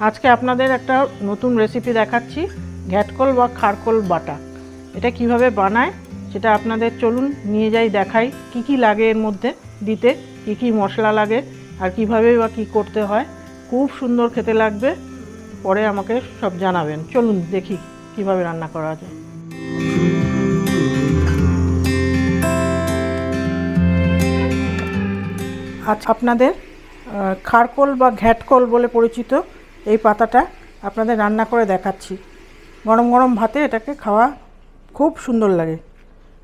আজকে আপনাদের একটা নতুন রেসিপি দেখাচ্ছি, ঘ্যাটকল বা খারকোল বাটা। এটা কিভাবে বানায় সেটা আপনাদের চলুন নিয়ে যাই, দেখাই কি কি লাগে এর মধ্যে দিতে, কি কি মশলা লাগে আর কিভাবে বা কী করতে হয়। খুব সুন্দর খেতে লাগবে, পরে আমাকে সব জানাবেন। চলুন দেখি কিভাবে রান্না করা যায়। আজ আপনাদের খারকোল বা ঘ্যাটকল বলে পরিচিত এই পাতাটা আপনাদের রান্না করে দেখাচ্ছি। গরম গরম ভাতে এটাকে খাওয়া খুব সুন্দর লাগে।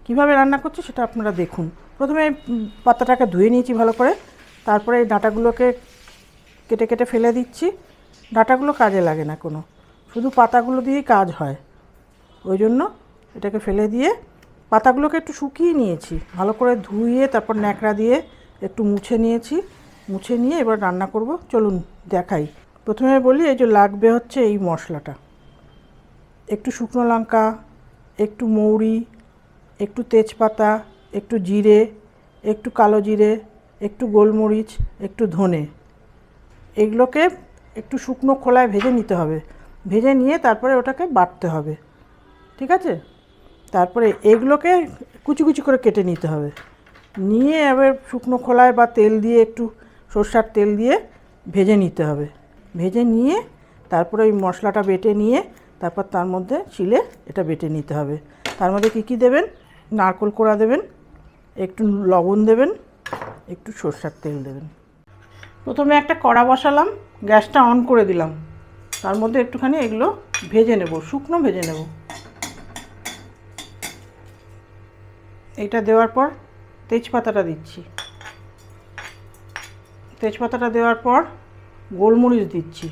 কিভাবে রান্না করছি সেটা আপনারা দেখুন। প্রথমে পাতাটাকে ধুয়ে নিয়েছি ভালো করে, তারপরে এই ডাঁটাগুলোকে কেটে কেটে ফেলে দিচ্ছি। ডাঁটাগুলো কাজে লাগে না কোনো, শুধু পাতাগুলো দিয়েই কাজ হয়, ওই জন্য এটাকে ফেলে দিয়ে পাতাগুলোকে একটু শুকিয়ে নিয়েছি, ভালো করে ধুয়ে তারপর ন্যাকড়া দিয়ে একটু মুছে নিয়েছি। মুছে নিয়ে এবার রান্না করব, চলুন দেখাই। প্রথমে বলি, এই যে লাগবে হচ্ছে এই মশলাটা, একটু শুকনো লঙ্কা, একটু মৌরি, একটু তেজপাতা, একটু জিরে, একটু কালো জিরে, একটু গোলমরিচ, একটু ধনে। এগুলোকে একটু শুকনো খোলায় ভেজে নিতে হবে। ভেজে নিয়ে তারপরে ওটাকে বাটতে হবে, ঠিক আছে? তারপরে এগুলোকে কুচি কুচি করে কেটে নিতে হবে। নিয়ে এবার শুকনো খোলায় বা তেল দিয়ে, একটু সরষের তেল দিয়ে ভেজে নিতে হবে। ভেজে নিয়ে তারপরে ওই মশলাটা বেটে নিয়ে তারপর তার মধ্যে শিলে এটা বেটে নিতে হবে। তার মধ্যে কী কী দেবেন? নারকেল কোড়া দেবেন, একটু লবণ দেবেন, একটু সরষের তেল দেবেন। প্রথমে একটা কড়া বসালাম, গ্যাসটা অন করে দিলাম। তার মধ্যে একটুখানি এগুলো ভেজে নেব, শুকনো ভেজে নেব। এটা দেওয়ার পর তেজপাতাটা দিচ্ছি। তেজপাতাটা দেওয়ার পর গোলমরিচ দিচ্ছি।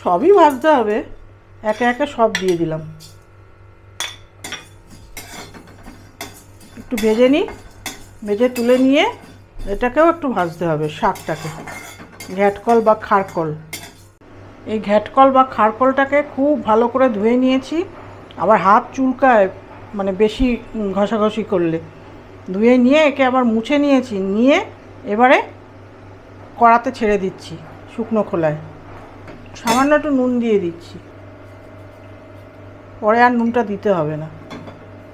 সবই ভাজতে হবে, একে একে সব দিয়ে দিলাম। একটু ভেজে নিই, ভেজে তুলে নিয়ে এটাকেও একটু ভাজতে হবে, শাকটাকে। ঘ্যাটকল বা খারকল, এই ঘ্যাটকল বা খারকলটাকে খুব ভালো করে ধুয়ে নিয়েছি। আবার হাত চুলকায় মানে বেশি ঘষাঘষি করলে। ধুয়ে নিয়ে একে আবার মুছে নিয়েছি, নিয়ে এবারে কড়াতে ছেড়ে দিচ্ছি শুকনো খোলায়। সামান্য একটু নুন দিয়ে দিচ্ছি, পরে আর নুনটা দিতে হবে না।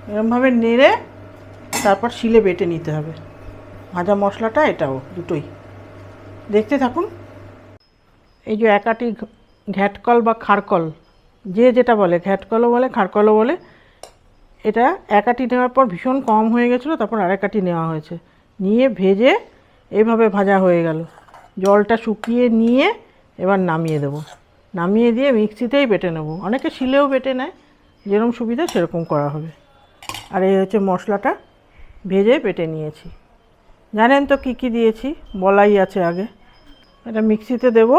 এরকমভাবে নেড়ে তারপর শিলে বেটে নিতে হবে। ভাজা মশলাটা এটাও দুটোই, দেখতে থাকুন। এই যে একাটি ঘ্যাটকল বা খারকল, যে যেটা বলে, ঘ্যাটকলও বলে খারকলও বলে, এটা একাটি নেওয়ার পর ভীষণ কম হয়ে গেছিলো, তারপর আরেকাটি নেওয়া হয়েছে। নিয়ে ভেজে এইভাবে ভাজা হয়ে গেল। জলটা শুকিয়ে নিয়ে এবার নামিয়ে দেবো। নামিয়ে দিয়ে মিক্সিতেই বেটে নেব, অনেকে শিলেও বেটে নেয়, যেরকম সুবিধা সেরকম করা হবে। আর এই হচ্ছে মশলাটা ভেজে বেটে নিয়েছি। জানেন তো কী কী দিয়েছি, বলাই আছে আগে। এটা মিক্সিতে দেব।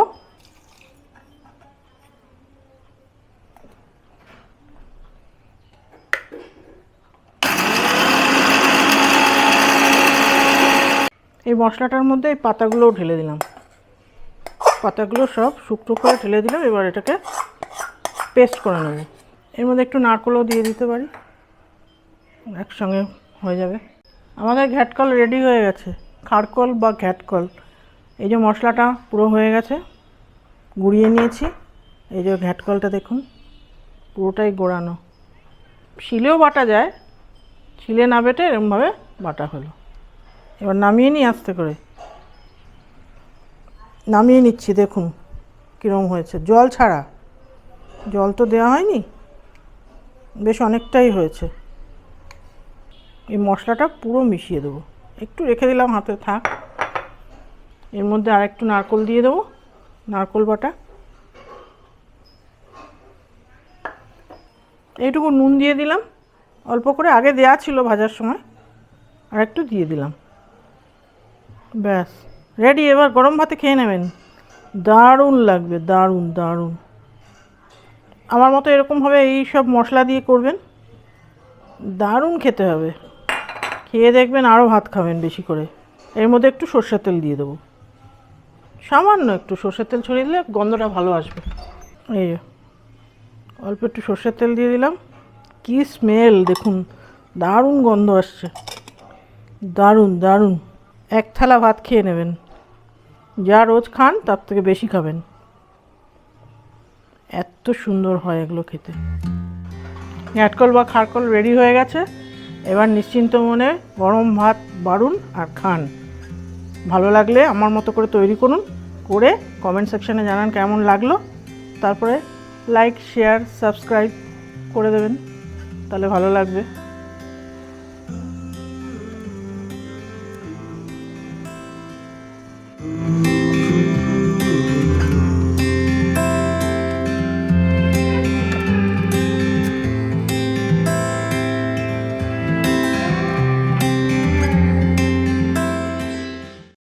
এই মশলাটার মধ্যে এই পাতাগুলোও ঢেলে দিলাম। পাতাগুলো সব শুকনো করে ঢেলে দিলাম। এবার এটাকে পেস্ট করে নেব। এর মধ্যে একটু নারকেলও দিয়ে দিতে পারি, একসঙ্গে হয়ে যাবে। আমাদের ঘ্যাটকল রেডি হয়ে গেছে, খারকল বা ঘ্যাটকল। এই যে মশলাটা পুরো হয়ে গেছে, গুঁড়িয়ে নিয়েছি। এই যে ঘ্যাটকলটা দেখুন, পুরোটাই গোড়ানো। শিলেও বাটা যায়, শিলে না বেটে এরকমভাবে বাটা হলো। এবার নামিয়ে নিই আস্তে করে, নামিয়ে নিচ্ছি। দেখুন কীরকম হয়েছে, জল ছাড়া। জল তো দেওয়া হয়নি, বেশ অনেকটাই হয়েছে। এই মশলাটা পুরো মিশিয়ে দেবো, একটু রেখে দিলাম হাতে থাক। এর মধ্যে আর একটু নারকেল দিয়ে দেবো, নারকেল বাটা। এইটুকু নুন দিয়ে দিলাম, অল্প করে, আগে দেওয়া ছিল ভাজার সময়, আর একটু দিয়ে দিলাম। ব্যাস রেডি। এবার গরম ভাতে খেয়ে নেবেন, দারুণ লাগবে, দারুণ দারুণ। আমার মতো এরকমভাবে এই সব মশলা দিয়ে করবেন, দারুণ খেতে হবে। খেয়ে দেখবেন আরও ভাত খাবেন বেশি করে। এর মধ্যে একটু সরষের তেল দিয়ে দেবো, সামান্য একটু সরষের তেল ছড়িয়ে দিলে গন্ধটা ভালো আসবে। এই অল্প একটু সরষের তেল দিয়ে দিলাম। কি স্মেল দেখুন, দারুণ গন্ধ আসছে, দারুণ দারুণ। এক থালা ভাত খেয়ে নেবেন, যা রোজ খান তার থেকে বেশি খাবেন। এত সুন্দর হয় এগুলো খেতে। ঘ্যাটকল বা খারকল রেডি হয়ে গেছে। এবার নিশ্চিন্ত মনে গরম ভাত বাড়ুন আর খান। ভালো লাগলে আমার মতো করে তৈরি করুন, করে কমেন্ট সেকশানে জানান কেমন লাগলো। তারপরে লাইক, শেয়ার, সাবস্ক্রাইব করে দেবেন, তাহলে ভালো লাগবে।